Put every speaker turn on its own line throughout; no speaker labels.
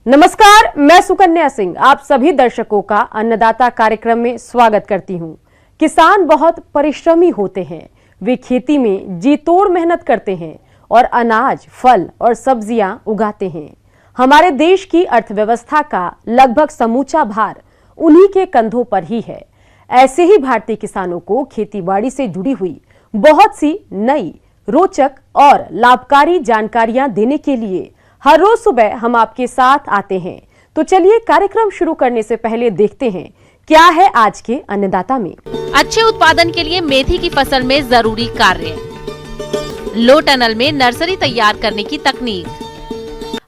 नमस्कार, मैं सुकन्या सिंह आप सभी दर्शकों का अन्नदाता कार्यक्रम में स्वागत करती हूं। किसान बहुत परिश्रमी होते हैं। वे खेती में जी तोड़ मेहनत करते हैं और अनाज, फल और सब्जियां उगाते हैं। हमारे देश की अर्थव्यवस्था का लगभग समूचा भार उन्हीं के कंधों पर ही है। ऐसे ही भारतीय किसानों को खेतीबाड़ी से जुड़ी हुई बहुत सी नई, रोचक और लाभकारी जानकारियां देने के लिए हर रोज सुबह हम आपके साथ आते हैं। तो चलिए कार्यक्रम शुरू करने से पहले देखते हैं क्या है आज के अन्नदाता में।
अच्छे उत्पादन के लिए मेथी की फसल में जरूरी कार्य, लो टनल में नर्सरी तैयार करने की तकनीक।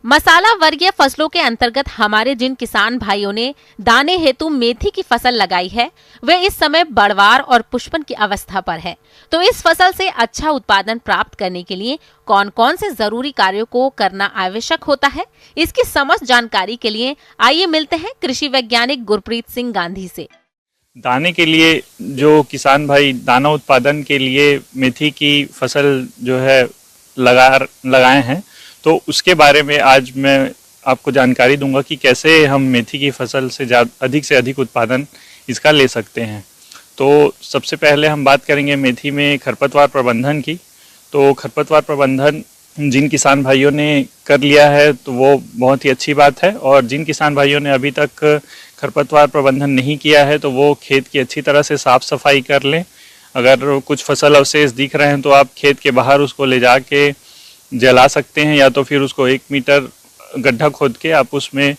मसाला वर्गीय फसलों के अंतर्गत हमारे जिन किसान भाइयों ने दाने हेतु मेथी की फसल लगाई है, वे इस समय बढ़वार और पुष्पन की अवस्था पर है। तो इस फसल से अच्छा उत्पादन प्राप्त करने के लिए कौन कौन से जरूरी कार्यों को करना आवश्यक होता है, इसकी समस्त जानकारी के लिए आइए मिलते हैं कृषि वैज्ञानिक गुरप्रीत सिंह गांधी से।
दाने के लिए जो किसान भाई दाना उत्पादन के लिए मेथी की फसल जो है लगाए हैं, तो उसके बारे में आज मैं आपको जानकारी दूंगा कि कैसे हम मेथी की फसल से अधिक उत्पादन इसका ले सकते हैं। तो सबसे पहले हम बात करेंगे मेथी में खरपतवार प्रबंधन की। तो खरपतवार प्रबंधन जिन किसान भाइयों ने कर लिया है तो वो बहुत ही अच्छी बात है, और जिन किसान भाइयों ने अभी तक खरपतवार प्रबंधन नहीं किया है तो वो खेत की अच्छी तरह से साफ सफाई कर लें। अगर कुछ फसल अवशेष दिख रहे हैं तो आप खेत के बाहर उसको ले जाके जला सकते हैं, या तो फिर उसको 1 मीटर गड्ढा खोद के आप उसमें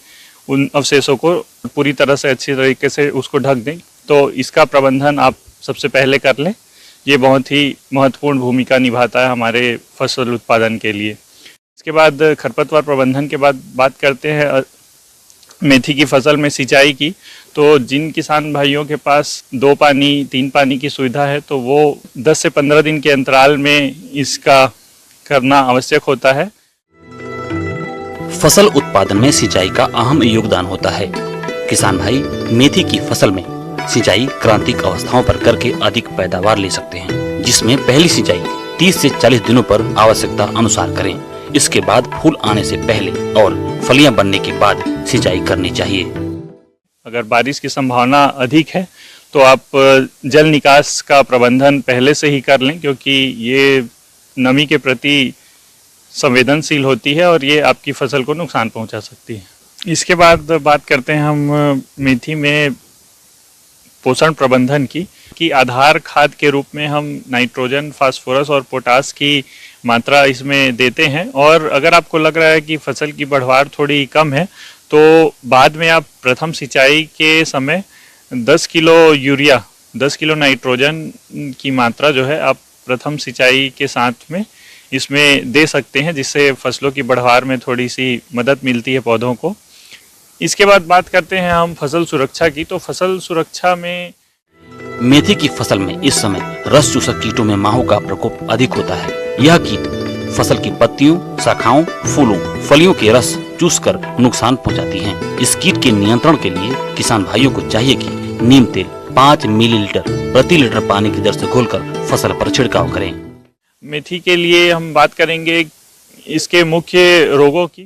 उन अवशेषों को पूरी तरह से अच्छी तरीके से उसको ढक दें। तो इसका प्रबंधन आप सबसे पहले कर लें। ये बहुत ही महत्वपूर्ण भूमिका निभाता है हमारे फसल उत्पादन के लिए। इसके बाद खरपतवार प्रबंधन के बाद बात करते हैं मेथी की फसल में सिंचाई की। तो जिन किसान भाइयों के पास 2 पानी 3 पानी की सुविधा है तो वो 10 से 15 दिन के अंतराल में इसका करना आवश्यक होता है।
फसल उत्पादन में सिंचाई का अहम योगदान होता है। किसान भाई मेथी की फसल में सिंचाई क्रांतिक अवस्थाओं पर करके अधिक पैदावार ले सकते हैं, जिसमें पहली सिंचाई 30 से 40 दिनों पर आवश्यकता अनुसार करें। इसके बाद फूल आने से पहले और फलियां बनने के बाद सिंचाई करनी चाहिए।
अगर बारिश की संभावना अधिक है तो आप जल निकास का प्रबंधन पहले से ही कर लें, क्योंकि ये नमी के प्रति संवेदनशील होती है और ये आपकी फसल को नुकसान पहुंचा सकती है। इसके बाद बात करते हैं हम मेथी में पोषण प्रबंधन की कि आधार खाद के रूप में हम नाइट्रोजन, फास्फोरस और पोटास की मात्रा इसमें देते हैं। और अगर आपको लग रहा है कि फसल की बढ़वार थोड़ी कम है तो बाद में आप प्रथम सिंचाई के समय 10 किलो यूरिया, 10 किलो नाइट्रोजन की मात्रा जो है आप प्रथम सिंचाई के साथ में इसमें दे सकते हैं, जिससे फसलों की बढ़वार में थोड़ी सी मदद मिलती है पौधों को। इसके बाद बात करते हैं हम फसल सुरक्षा की। तो फसल सुरक्षा में
मेथी की फसल में इस समय रस चूसक कीटों में माहो का प्रकोप अधिक होता है। यह कीट फसल की पत्तियों, शाखाओं, फूलों, फलियों के रस चूसकर नुकसान पहुंचाती हैं। इस कीट के नियंत्रण के लिए किसान भाइयों को चाहिए कि नीम तेल 5 मिलीलीटर प्रति लीटर पानी की दर से घोलकर फसल पर छिड़काव करें।
मेथी के लिए हम बात करेंगे इसके मुख्य रोगों की।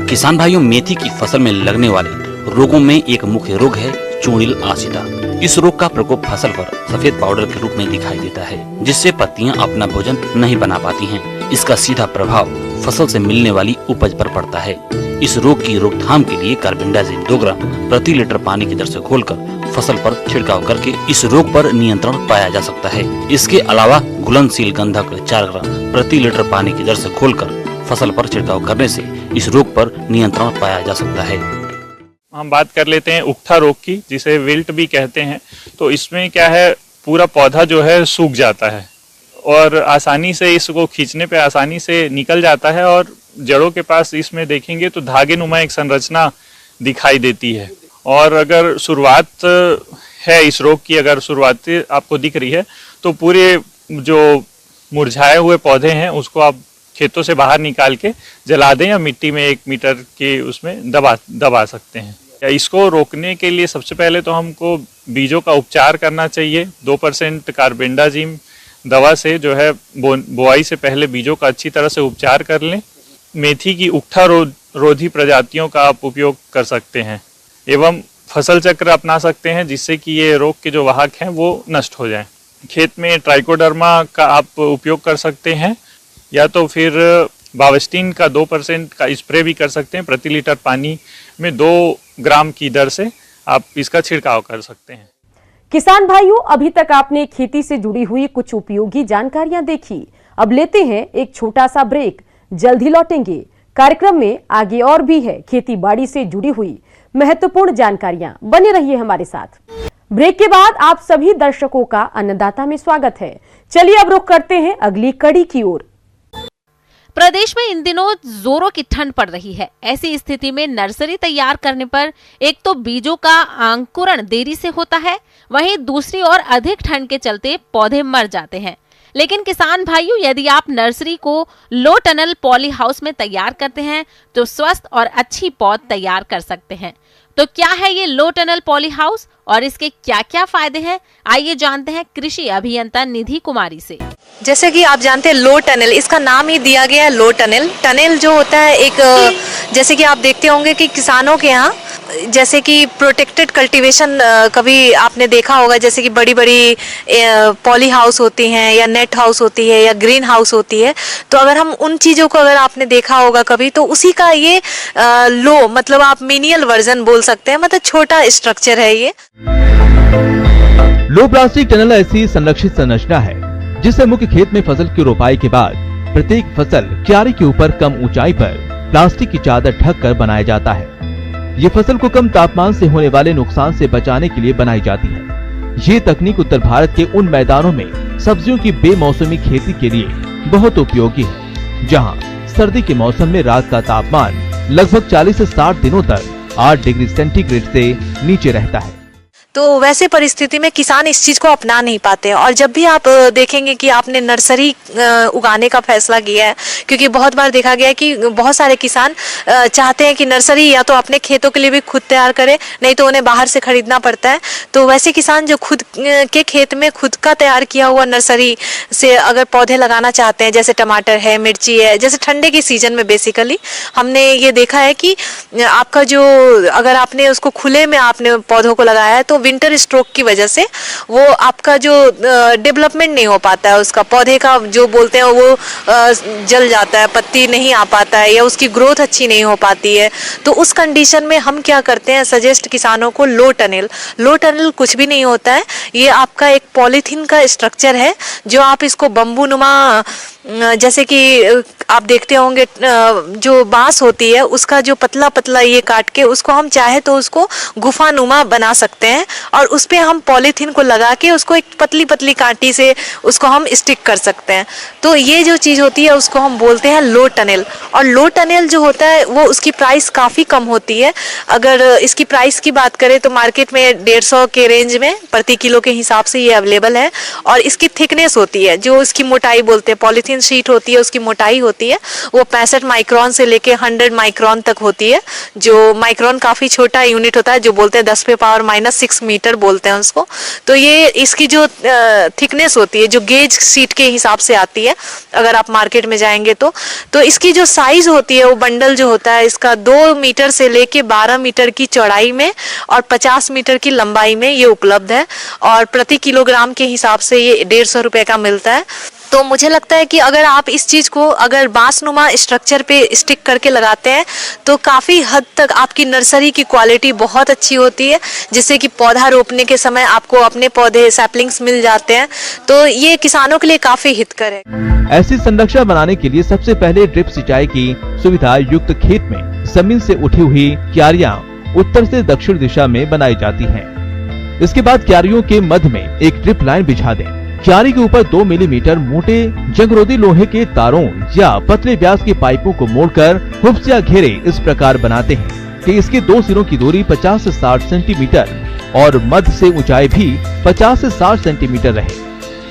किसान भाइयों, मेथी की फसल में लगने वाले रोगों में एक मुख्य रोग है चूर्णिल आसिता। इस रोग का प्रकोप फसल पर सफेद पाउडर के रूप में दिखाई देता है, जिससे पत्तियां अपना भोजन नहीं बना पाती हैं। इसका सीधा प्रभाव फसल से मिलने वाली उपज पर पड़ता है। इस रोग की रोकथाम के लिए कार्बेंडाजिम 2 ग्राम प्रति लीटर पानी की दर से घोलकर फसल पर छिड़काव करके इस रोग पर नियंत्रण पाया जा सकता है। इसके अलावा घुलनशील गंधक 4 ग्राम प्रति लीटर पानी की दर से घोलकर फसल पर छिड़काव करने से इस रोग पर नियंत्रण पाया जा सकता है।
हम बात कर लेते हैं उकठा रोग की, जिसे विल्ट भी कहते हैं। तो इसमें क्या है, पूरा पौधा जो है सूख जाता है और आसानी से इसको खींचने पे आसानी से निकल जाता है, और जड़ों के पास इसमें देखेंगे तो धागे नुमा एक संरचना दिखाई देती है। और अगर शुरुआत है इस रोग की, अगर शुरुआत आपको दिख रही है तो पूरे जो मुरझाए हुए पौधे हैं उसको आप खेतों से बाहर निकाल के जला दें या मिट्टी में 1 मीटर के उसमें दबा सकते हैं। या इसको रोकने के लिए सबसे पहले तो हमको बीजों का उपचार करना चाहिए। 2% कार्बेंडाजिम दवा से जो है बुआई से पहले बीजों का अच्छी तरह से उपचार कर लें। मेथी की उकठा रोग रोधी प्रजातियों का आप उपयोग कर सकते हैं एवं फसल चक्र अपना सकते हैं, जिससे कि ये रोग के जो वाहक हैं वो नष्ट हो जाएं। खेत में ट्राइकोडर्मा का आप उपयोग कर सकते हैं या तो फिर बावस्टीन का 2% का स्प्रे भी कर सकते हैं। प्रति लीटर पानी में 2 ग्राम की दर से आप इसका छिड़काव कर सकते हैं।
किसान भाइयों, अभी तक आपने खेती से जुड़ी हुई कुछ उपयोगी जानकारियां देखी। अब लेते हैं एक छोटा सा ब्रेक, जल्द ही लौटेंगे। कार्यक्रम में आगे और भी है खेती बाड़ी से जुड़ी हुई महत्वपूर्ण जानकारियां, बने रहिए हमारे साथ। ब्रेक के बाद आप सभी दर्शकों का अन्नदाता में स्वागत है। चलिए अब रुख करते हैं अगली कड़ी की ओर।
प्रदेश में इन दिनों जोरों की ठंड पड़ रही है। ऐसी स्थिति में नर्सरी तैयार करने पर एक तो बीजों का अंकुरण देरी से होता है, वहीं दूसरी ओर अधिक ठंड के चलते पौधे मर जाते हैं। लेकिन किसान भाइयों, यदि आप नर्सरी को लो टनल पॉली हाउस में तैयार करते हैं तो स्वस्थ और अच्छी पौध तैयार कर सकते हैं। तो क्या है ये लो टनल पॉली हाउस और इसके क्या क्या फायदे हैं, आइए जानते हैं कृषि अभियंता निधि कुमारी से।
जैसे कि आप जानते हैं लो टनल, इसका नाम ही दिया गया है लो टनल। टनल जो होता है एक, जैसे कि आप देखते होंगे कि किसानों के यहाँ जैसे कि प्रोटेक्टेड कल्टीवेशन कभी आपने देखा होगा, जैसे कि बड़ी बड़ी पॉली हाउस होती हैं या नेट हाउस होती है या ग्रीन हाउस होती है। तो अगर हम उन चीज़ों को अगर आपने देखा होगा कभी, तो उसी का ये लो मतलब आप मिनियल वर्जन बोल सकते हैं, मतलब छोटा स्ट्रक्चर है ये।
लो प्लास्टिक टनल ऐसी संरक्षित संरचना है जिससे मुख्य खेत में फसल की रोपाई के बाद प्रत्येक फसल क्यारी के ऊपर कम ऊंचाई पर प्लास्टिक की चादर ढक कर बनाया जाता है। ये फसल को कम तापमान से होने वाले नुकसान से बचाने के लिए बनाई जाती है। ये तकनीक उत्तर भारत के उन मैदानों में सब्जियों की बेमौसमी खेती के लिए बहुत उपयोगी है, जहां सर्दी के मौसम में रात का तापमान लगभग 40 से 60 दिनों तक 8 डिग्री सेंटीग्रेड से नीचे रहता है।
तो वैसे परिस्थिति में किसान इस चीज को अपना नहीं पाते हैं। और जब भी आप देखेंगे कि आपने नर्सरी उगाने का फैसला किया है, क्योंकि बहुत बार देखा गया है कि बहुत सारे किसान चाहते हैं कि नर्सरी या तो अपने खेतों के लिए भी खुद तैयार करें, नहीं तो उन्हें बाहर से खरीदना पड़ता है। तो वैसे किसान जो खुद के खेत में खुद का तैयार किया हुआ नर्सरी से अगर पौधे लगाना चाहते हैं, जैसे टमाटर है, मिर्ची है, जैसे ठंडे के सीजन में बेसिकली हमने ये देखा है कि आपका जो अगर आपने उसको खुले में आपने पौधों को लगाया है तो विंटर स्ट्रोक की वजह से वो आपका जो डेवलपमेंट नहीं हो पाता है, उसका पौधे का जो बोलते हैं वो जल जाता है, पत्ती नहीं आ पाता है या उसकी ग्रोथ अच्छी नहीं हो पाती है। तो उस कंडीशन में हम क्या करते हैं, सजेस्ट किसानों को लो टनल। लो टनल कुछ भी नहीं होता है, ये आपका एक पॉलीथीन का स्ट्रक्चर है जो आप इसको बम्बू नुमा, जैसे कि आप देखते होंगे जो बांस होती है उसका जो पतला पतला ये काट के उसको हम चाहे तो उसको गुफानुमा बना सकते हैं और उस पे हम पॉलीथीन को लगा के उसको एक पतली पतली कांटी से उसको हम स्टिक कर सकते हैं। तो ये जो चीज़ होती है उसको हम बोलते हैं लो टनल। और लो टनल जो होता है वो उसकी प्राइस काफ़ी कम होती है। अगर इसकी प्राइस की बात करें तो मार्केट में 150 के रेंज में प्रति किलो के हिसाब से ये अवेलेबल है। और इसकी थिकनेस होती है, जो इसकी मोटाई बोलते हैं, पॉलीथीन शीट होती है उसकी मोटाई होती है वो 65 माइक्रोन से लेके 100 माइक्रोन तक होती है। जो माइक्रोन काफ़ी छोटा यूनिट होता है, जो बोलते हैं 10⁻⁻6 मीटर बोलते हैं उसको। तो ये इसकी जो थिकनेस होती है जो गेज शीट के हिसाब से आती है अगर आप मार्केट में जाएंगे तो इसकी जो साइज होती है वो बंडल जो होता है इसका 2 मीटर से लेके 12 मीटर की चौड़ाई में और 50 मीटर की लंबाई में ये उपलब्ध है। और प्रति किलोग्राम के हिसाब से ये 150 रुपये का मिलता है। तो मुझे लगता है कि अगर आप इस चीज़ को अगर बांसनुमा स्ट्रक्चर पे स्टिक करके लगाते हैं तो काफ़ी हद तक आपकी नर्सरी की क्वालिटी बहुत अच्छी होती है, जिससे कि पौधा रोपने के समय आपको अपने पौधे सैपलिंग्स मिल जाते हैं। तो ये किसानों के लिए काफ़ी हितकर है।
ऐसी संरचना बनाने के लिए सबसे पहले ड्रिप सिंचाई की सुविधा युक्त खेत में जमीन से उठी हुई क्यारियां उत्तर से दक्षिण दिशा में बनाई जाती हैं। इसके बाद क्यारियों के मध्य में एक ड्रिप लाइन बिछा दें। क्यारी के ऊपर 2 मिलीमीटर मोटे जंगरोधी लोहे के तारों या पतले व्यास के पाइपों को मोड़कर हुब्स या घेरे इस प्रकार बनाते हैं कि इसके 2 सिरों की दूरी 50 से 60 सेंटीमीटर और मध्य से ऊंचाई भी 50 से 60 सेंटीमीटर रहे।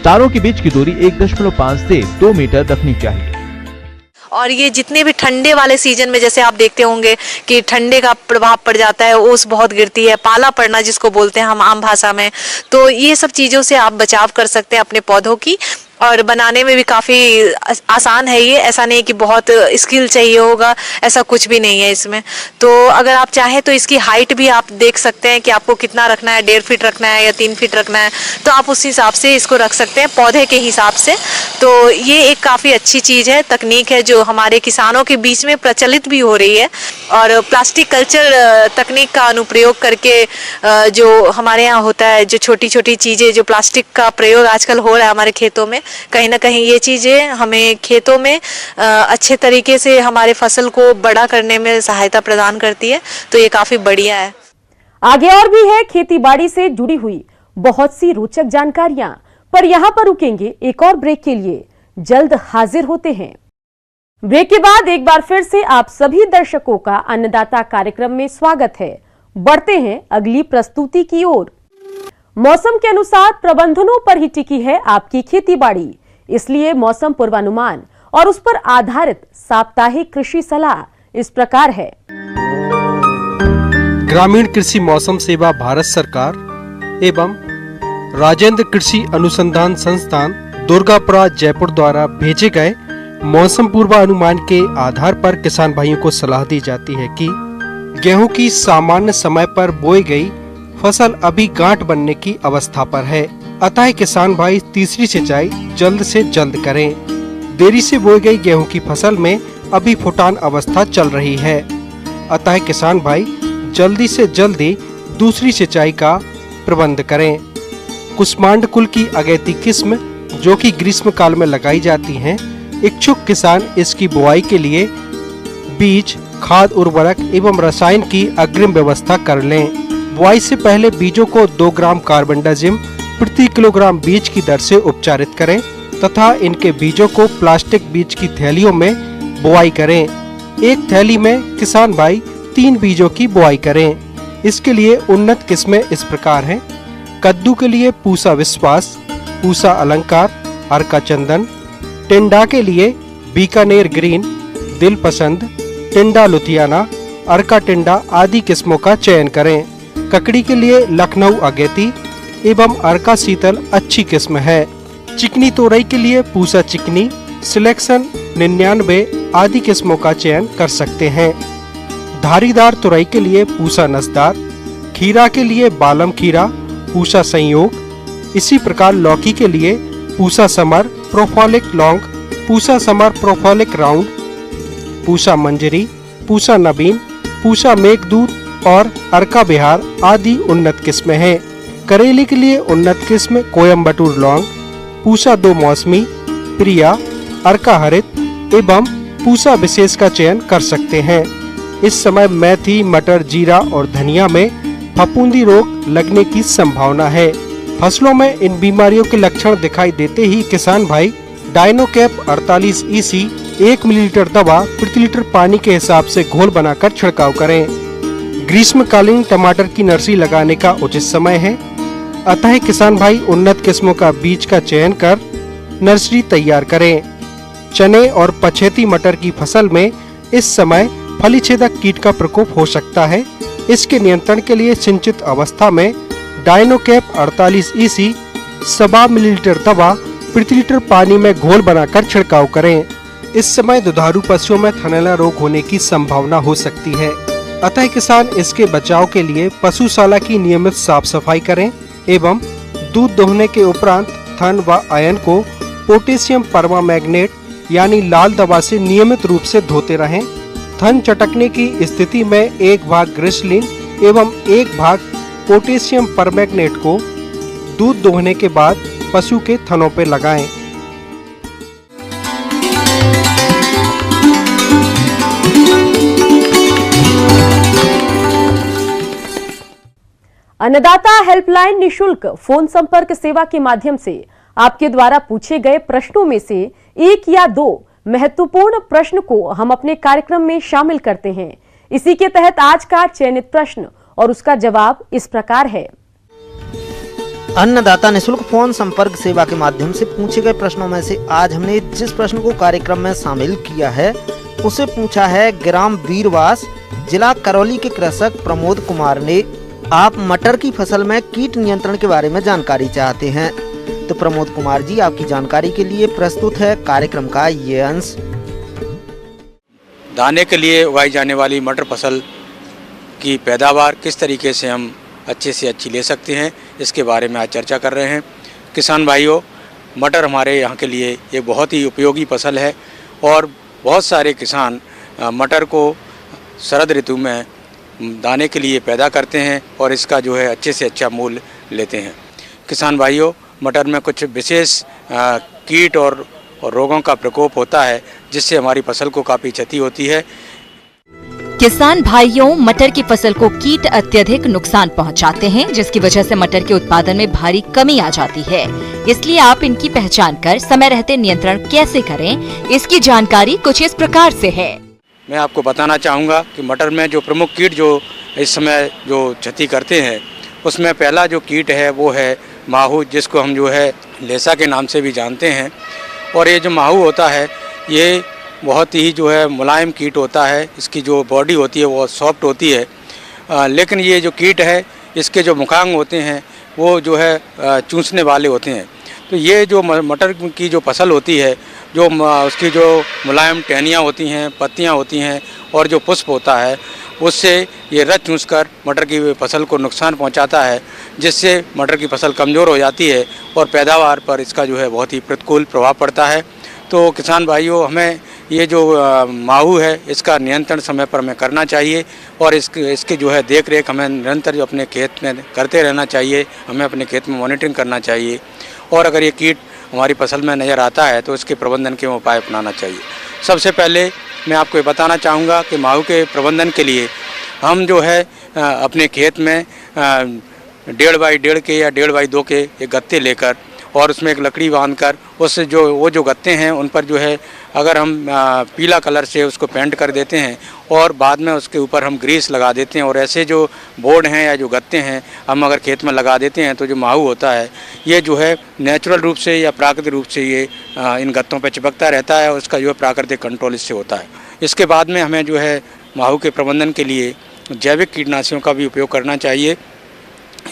तारों के बीच की दूरी 1.5 से 2 मीटर रखनी चाहिए।
और ये जितने भी ठंडे वाले सीजन में जैसे आप देखते होंगे कि ठंडे का प्रभाव पड़ जाता है, ओस बहुत गिरती है, पाला पड़ना जिसको बोलते हैं हम आम भाषा में, तो ये सब चीज़ों से आप बचाव कर सकते हैं अपने पौधों की। और बनाने में भी काफ़ी आसान है ये। ऐसा नहीं कि बहुत स्किल चाहिए होगा, ऐसा कुछ भी नहीं है इसमें। तो अगर आप चाहें तो इसकी हाइट भी आप देख सकते हैं कि आपको कितना रखना है, 1.5 फीट रखना है या 3 फीट रखना है, तो आप उस हिसाब से इसको रख सकते हैं पौधे के हिसाब से। तो ये एक काफ़ी अच्छी चीज़ है, तकनीक है जो हमारे किसानों के बीच में प्रचलित भी हो रही है। और प्लास्टिक कल्चर तकनीक का अनुप्रयोग करके जो हमारे यहाँ होता है, जो छोटी छोटी चीज़ें, जो प्लास्टिक का प्रयोग आजकल हो रहा है हमारे खेतों में, कहीं ना कहीं ये चीज़ें हमें खेतों में अच्छे तरीके से हमारे फसल को बड़ा करने में सहायता प्रदान करती है। तो ये काफ़ी बढ़िया है।
आगे और भी है खेतीबाड़ी से जुड़ी हुई बहुत सी रोचक जानकारियां, पर यहां पर रुकेंगे एक और ब्रेक के लिए। जल्द हाजिर होते हैं। ब्रेक के बाद एक बार फिर से आप सभी दर्शकों का अन्नदाता कार्यक्रम में स्वागत है। बढ़ते हैं अगली प्रस्तुति की ओर। मौसम के अनुसार प्रबंधनों पर ही टिकी है आपकी खेतीबाड़ी, इसलिए मौसम पूर्वानुमान और उस पर आधारित साप्ताहिक कृषि सलाह इस प्रकार है।
ग्रामीण कृषि मौसम सेवा भारत सरकार एवं राजेंद्र कृषि अनुसंधान संस्थान दुर्गापुरा जयपुर द्वारा भेजे गए मौसम पूर्वानुमान के आधार पर किसान भाइयों को सलाह दी जाती है कि गेहूं की सामान्य समय पर बोई गई फसल अभी गांठ बनने की अवस्था पर है, अतः किसान भाई तीसरी सिंचाई जल्द से जल्द करें। देरी से बोई गई गेहूं की फसल में अभी फुटान अवस्था चल रही है, अतः किसान भाई जल्दी से जल्दी दूसरी सिंचाई का प्रबंध करें। कुष्मांड कुल की अगैती किस्म जो कि ग्रीष्म काल में लगाई जाती हैं, इच्छुक किसान इसकी बुआई के लिए बीज, खाद, उर्वरक एवं रसायन की अग्रिम व्यवस्था कर लें। बुआई से पहले बीजों को 2 ग्राम कार्बेंडाजिम प्रति किलोग्राम बीज की दर से उपचारित करें तथा इनके बीजों को प्लास्टिक बीज की थैलियों में बुआई करें। एक थैली में किसान भाई 3 बीजों की बुआई करें। इसके लिए उन्नत किस्में इस प्रकार हैं। कद्दू के लिए पूसा विश्वास, पूसा अलंकार, अर्का चंदन। टेंडा के लिए बीकानेर ग्रीन, दिल पसंद, टेंडा लुधियाना, अर्का टेंडा आदि किस्मों का चयन करें। ककड़ी के लिए लखनऊ अगेती एवं अर्का शीतल अच्छी किस्म है। चिकनी तोरई के लिए पूसा चिकनी, सिलेक्शन 99 आदि किस्मों का चयन कर सकते हैं। धारीदार तुरई के लिए पूसा नसदार, खीरा के लिए बालम खीरा, पूसा संयोग। इसी प्रकार लौकी के लिए Pusa summer prolific long, Pusa summer prolific round, Pusa Manjari, Pusa Naveen, Pusa Meghdoot और अर्का बिहार आदि उन्नत किस्में हैं। करेले के लिए उन्नत किस्म कोयम्बटूर लौंग, पूसा 2 मौसमी, प्रिया, अर्का हरित एवं पूसा विशेष का चयन कर सकते हैं। इस समय मेथी, मटर, जीरा और धनिया में फफूंदी रोग लगने की संभावना है। फसलों में इन बीमारियों के लक्षण दिखाई देते ही किसान भाई डायनोकैप 48 EC 1 मिलीलीटर दवा प्रति लीटर पानी के हिसाब से घोल बनाकर छिड़काव करें। ग्रीष्मकालीन टमाटर की नर्सरी लगाने का उचित समय है, अतः किसान भाई उन्नत किस्मों का बीज का चयन कर नर्सरी तैयार करें। चने और पछेती मटर की फसल में इस समय फली छेदक कीट का प्रकोप हो सकता है। इसके नियंत्रण के लिए सिंचित अवस्था में डायनोकैप 48 EC 1.25 मिलीलीटर दवा प्रति लीटर पानी में घोल बनाकर छिड़काव करें। इस समय दुधारू पशुओं में थनैला रोग होने की संभावना हो सकती है, अतः किसान इसके बचाव के लिए पशुशाला की नियमित साफ सफाई करें एवं दूध दोहने के उपरांत थन व आयन को पोटेशियम परमामैग्नेट यानी लाल दवा से नियमित रूप से धोते रहें। थन चटकने की स्थिति में 1 भाग ग्लिसरीन एवं 1 भाग पोटेशियम परमैग्नेट को दूध दोहने के बाद पशु के थनों पर लगाएं।
अन्नदाता हेल्पलाइन निशुल्क फोन संपर्क सेवा के माध्यम से आपके द्वारा पूछे गए प्रश्नों में से 1 या 2 महत्वपूर्ण प्रश्न को हम अपने कार्यक्रम में शामिल करते हैं। इसी के तहत आज का चयनित प्रश्न और उसका जवाब इस प्रकार है।
अन्नदाता निशुल्क फोन संपर्क सेवा के माध्यम से पूछे गए प्रश्नों में से आज हमने जिस प्रश्न को कार्यक्रम में शामिल किया है उसे पूछा है ग्राम वीरवास, जिला करौली के कृषक प्रमोद कुमार ने। आप मटर की फसल में कीट नियंत्रण के बारे में जानकारी चाहते हैं, तो प्रमोद कुमार जी आपकी जानकारी के लिए प्रस्तुत है कार्यक्रम का ये अंश।
दाने के लिए उगाई जाने वाली मटर फसल की पैदावार किस तरीके से हम अच्छे से अच्छी ले सकते हैं, इसके बारे में आज चर्चा कर रहे हैं। किसान भाइयों, मटर हमारे यहाँ के लिए एक बहुत ही उपयोगी फसल है और बहुत सारे किसान मटर को शरद ऋतु में दाने के लिए पैदा करते हैं और इसका जो है अच्छे से अच्छा मूल्य लेते हैं। किसान भाइयों, मटर में कुछ विशेष कीट और रोगों का प्रकोप होता है जिससे हमारी फसल को काफ़ी क्षति होती है।
किसान भाइयों, मटर की फसल को कीट अत्यधिक नुकसान पहुंचाते हैं, जिसकी वजह से मटर के उत्पादन में भारी कमी आ जाती है। इसलिए आप इनकी पहचान कर समय रहते नियंत्रण कैसे करें, इसकी जानकारी कुछ इस प्रकार से है।
मैं आपको बताना चाहूँगा कि मटर में जो प्रमुख कीट जो इस समय जो क्षति करते हैं, उसमें पहला जो कीट है वो है माहू, जिसको हम जो है लेसा के नाम से भी जानते हैं। और ये जो माहू होता है ये बहुत ही जो है मुलायम कीट होता है। इसकी जो बॉडी होती है वो सॉफ्ट होती है, लेकिन ये जो कीट है इसके जो मुखांग होते हैं वो जो है चूसने वाले होते हैं। तो ये जो मटर की जो फसल होती है, जो उसकी जो मुलायम टहनियाँ होती हैं, पत्तियाँ होती हैं और जो पुष्प होता है, उससे ये रस चूसकर मटर की फसल को नुकसान पहुंचाता है, जिससे मटर की फसल कमज़ोर हो जाती है और पैदावार पर इसका जो है बहुत ही प्रतिकूल प्रभाव पड़ता है। तो किसान भाइयों, हमें ये जो माहू है इसका नियंत्रण समय पर हमें करना चाहिए और इसके जो है देख रेख हमें निरंतर जो अपने खेत में करते रहना चाहिए। हमें अपने खेत में मॉनिटरिंग करना चाहिए और अगर ये कीट हमारी फसल में नज़र आता है तो इसके प्रबंधन के उपाय अपनाना चाहिए। सबसे पहले मैं आपको ये बताना चाहूँगा कि माहू के प्रबंधन के लिए हम जो है अपने खेत में 1.5 बाई 1.5 के या 1.5 बाई 2 के एक गत्ते लेकर और उसमें एक लकड़ी बांधकर उससे जो गत्ते हैं उन पर जो है अगर हम पीला कलर से उसको पेंट कर देते हैं और बाद में उसके ऊपर हम ग्रीस लगा देते हैं और ऐसे जो बोर्ड हैं या जो गत्ते हैं हम अगर खेत में लगा देते हैं तो जो माहू होता है ये जो है नेचुरल रूप से या प्राकृतिक रूप से ये इन गत्तों पर चिपकता रहता है और उसका जो है प्राकृतिक कंट्रोल इससे होता है। इसके बाद में हमें जो है माहू के प्रबंधन के लिए जैविक कीटनाशियों का भी उपयोग करना चाहिए।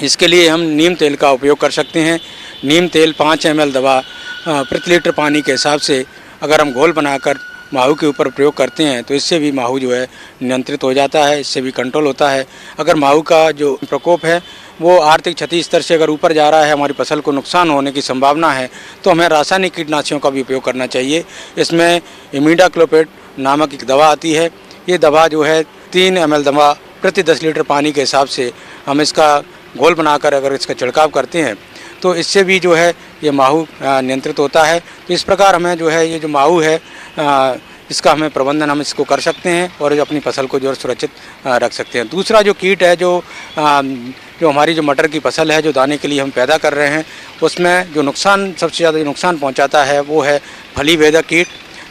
इसके लिए हम नीम तेल का उपयोग कर सकते हैं। नीम तेल 5 ml दवा प्रति लीटर पानी के हिसाब से अगर हम घोल बनाकर माहू के ऊपर प्रयोग करते हैं तो इससे भी माहू जो है नियंत्रित हो जाता है, इससे भी कंट्रोल होता है। अगर माहू का जो प्रकोप है वो आर्थिक क्षति स्तर से अगर ऊपर जा रहा है, हमारी फसल को नुकसान होने की संभावना है, तो हमें रासायनिक कीटनाशियों का भी उपयोग करना चाहिए। इसमें इमिडाक्लोप्रिड नामक एक दवा आती है। ये दवा जो है 3 ml दवा प्रति 10 लीटर पानी के हिसाब से हम इसका घोल बनाकर अगर इसका छिड़काव करते हैं तो इससे भी जो है ये माहू नियंत्रित होता है। तो इस प्रकार हमें जो है ये जो माहू है इसका हमें प्रबंधन हम इसको कर सकते हैं और अपनी फसल को जो सुरक्षित रख सकते हैं। दूसरा जो कीट है जो हमारी जो मटर की फसल है जो दाने के लिए हम पैदा कर रहे हैं, उसमें जो नुकसान सबसे ज़्यादा नुकसान पहुंचाता है वो है फली भेदक कीट।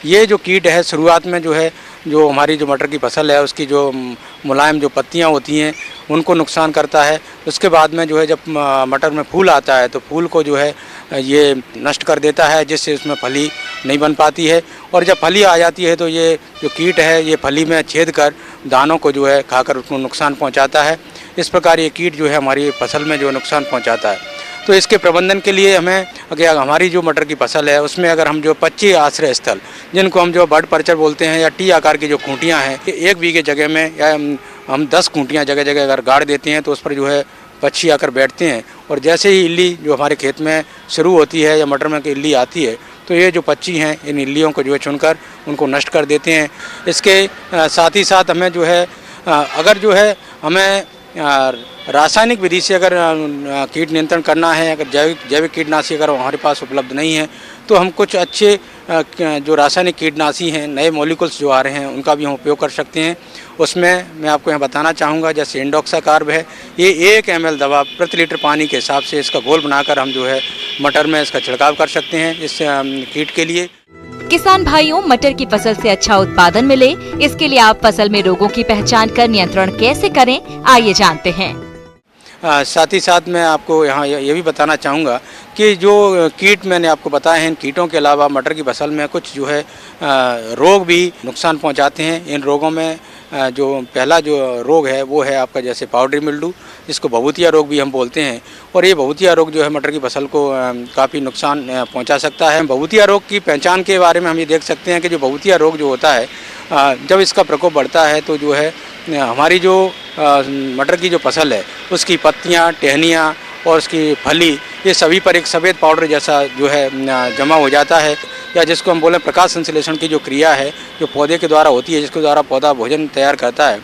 ये जो कीट है शुरुआत में जो हमारी जो मटर की फसल है उसकी जो मुलायम जो पत्तियां होती हैं उनको नुकसान करता है। उसके बाद में जो है जब मटर में फूल आता है तो फूल को जो है ये नष्ट कर देता है, जिससे उसमें फली नहीं बन पाती है। और जब फली आ जाती है तो ये जो कीट है ये फली में छेद कर दानों को जो है खाकर उसको नुकसान पहुंचाता है। इस प्रकार ये कीट जो है हमारी फसल में जो नुकसान पहुंचाता है। तो इसके प्रबंधन के लिए हमें अगर हमारी जो मटर की फसल है उसमें अगर हम जो 25 आश्रय स्थल, जिनको हम जो बर्ड पर्चर बोलते हैं, या टी आकार की जो खूंटियाँ हैं, 1 बीघे जगह में या हम 10 खूंटियाँ जगह जगह अगर गाड़ देते हैं तो उस पर जो है पक्षी आकर बैठते हैं। और जैसे ही इल्ली जो हमारे खेत में शुरू होती है या मटर में इल्ली आती है तो ये जो पक्षी हैं इन इल्लियों को जो है चुनकर उनको नष्ट कर देते हैं। इसके साथ ही साथ हमें जो है अगर जो है हमें रासायनिक विधि से अगर कीट नियंत्रण करना है, अगर जैविक कीटनाशी अगर हमारे पास उपलब्ध नहीं है तो हम कुछ अच्छे जो रासायनिक कीटनाशी हैं, नए मॉलिक्यूल्स जो आ रहे हैं उनका भी हम उपयोग कर सकते हैं। उसमें मैं आपको यहाँ बताना चाहूँगा जैसे इंडोक्साकार्ब है, ये 1 ml दवा प्रति लीटर पानी के हिसाब से इसका घोल बनाकर हम जो है मटर में इसका छिड़काव कर सकते हैं इस कीट के लिए।
किसान भाइयों, मटर की फसल से अच्छा उत्पादन मिले, इसके लिए आप फसल में रोगों की पहचान कर नियंत्रण कैसे करें, आइए जानते हैं।
साथ ही साथ मैं आपको यहाँ ये भी बताना चाहूँगा कि जो कीट मैंने आपको बताए हैं, इन कीटों के अलावा मटर की फसल में कुछ जो है रोग भी नुकसान पहुँचाते हैं। इन रोगों में जो पहला जो रोग है वो है आपका जैसे पाउडरी मिल्डू, जिसको भभूतिया रोग भी हम बोलते हैं। और ये भभूतिया रोग जो है मटर की फसल को काफ़ी नुकसान पहुंचा सकता है। भभूतिया रोग की पहचान के बारे में हम ये देख सकते हैं कि जो भभूतिया रोग जो होता है, जब इसका प्रकोप बढ़ता है तो जो है हमारी जो मटर की जो फसल है उसकी पत्तियाँ, टहनियाँ और उसकी फली, ये सभी पर एक सफ़ेद पाउडर जैसा जो है जमा हो जाता है, या जिसको हम बोलें प्रकाश संश्लेषण की जो क्रिया है जो पौधे के द्वारा होती है, जिसके द्वारा पौधा भोजन तैयार करता है।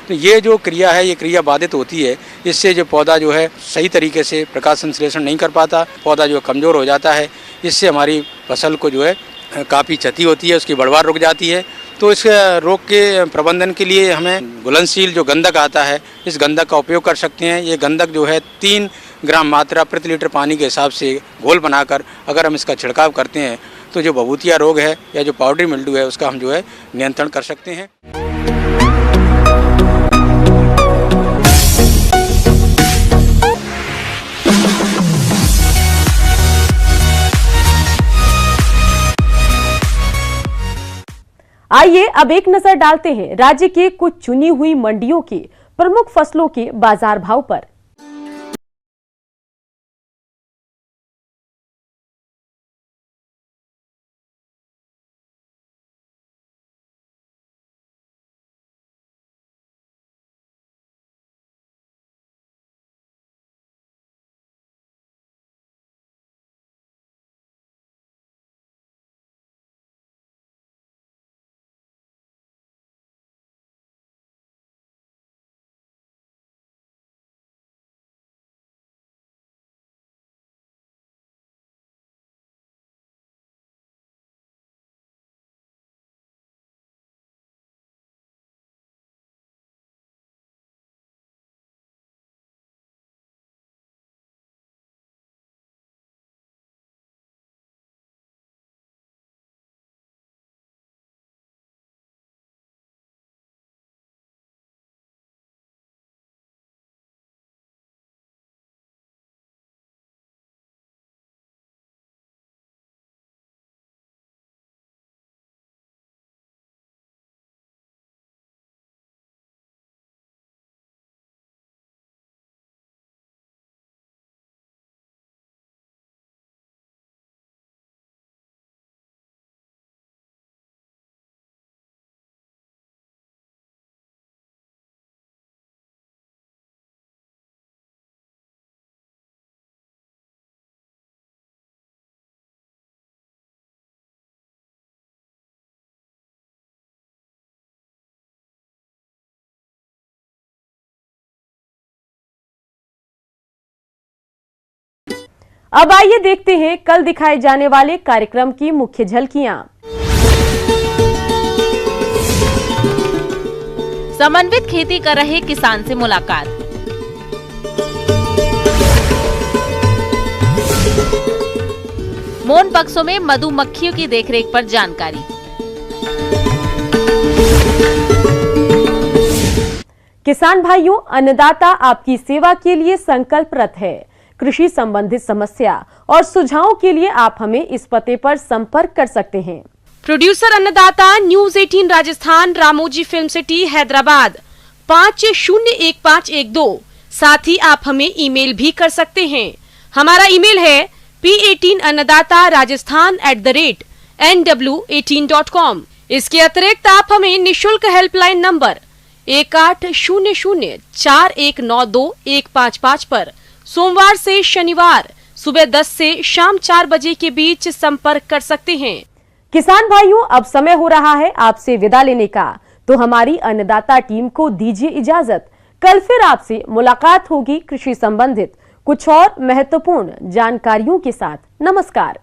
तो ये जो क्रिया है, ये क्रिया बाधित होती है। इससे जो पौधा जो है सही तरीके से प्रकाश संश्लेषण नहीं कर पाता, पौधा जो कमज़ोर हो जाता है। इससे हमारी फसल को जो है काफ़ी क्षति होती है, उसकी बढ़वार रुक जाती है। तो इस रोग के प्रबंधन के लिए हमें घुलनशील जो गंधक आता है, इस गंधक का उपयोग कर सकते हैं। ये गंधक जो है 3 ग्राम मात्रा प्रति लीटर पानी के हिसाब से घोल बनाकर अगर हम इसका छिड़काव करते हैं तो जो भभूतिया रोग है या जो पाउडरी मिल्ड्यू है उसका हम जो है नियंत्रण कर सकते हैं।
आइए अब एक नजर डालते हैं राज्य के कुछ चुनी हुई मंडियों के प्रमुख फसलों के बाजार भाव पर। अब आइए देखते हैं कल दिखाए जाने वाले कार्यक्रम की मुख्य झलकियां।
समन्वित खेती कर रहे किसान से मुलाकात। मोन पक्षों में मधुमक्खियों की देखरेख पर जानकारी।
किसान भाइयों, अन्नदाता आपकी सेवा के लिए संकल्परत है। कृषि संबंधित समस्या और सुझावों के लिए आप हमें इस पते पर संपर्क कर सकते हैं।
प्रोड्यूसर अन्नदाता, news 18 Rajasthan, Ramoji film city, Hyderabad 501512। साथ ही आप हमें ईमेल भी कर सकते हैं। हमारा ईमेल है p18annadaata@nw18.com। इसके अतिरिक्त आप हमें निशुल्क हेल्पलाइन नंबर 180041921555 पर सोमवार से शनिवार सुबह 10 से शाम 4 बजे के बीच संपर्क कर सकते हैं।
किसान भाइयों, अब समय हो रहा है आपसे विदा लेने का, तो हमारी अन्नदाता टीम को दीजिए इजाजत। कल फिर आपसे मुलाकात होगी कृषि संबंधित कुछ और महत्वपूर्ण जानकारियों के साथ। नमस्कार।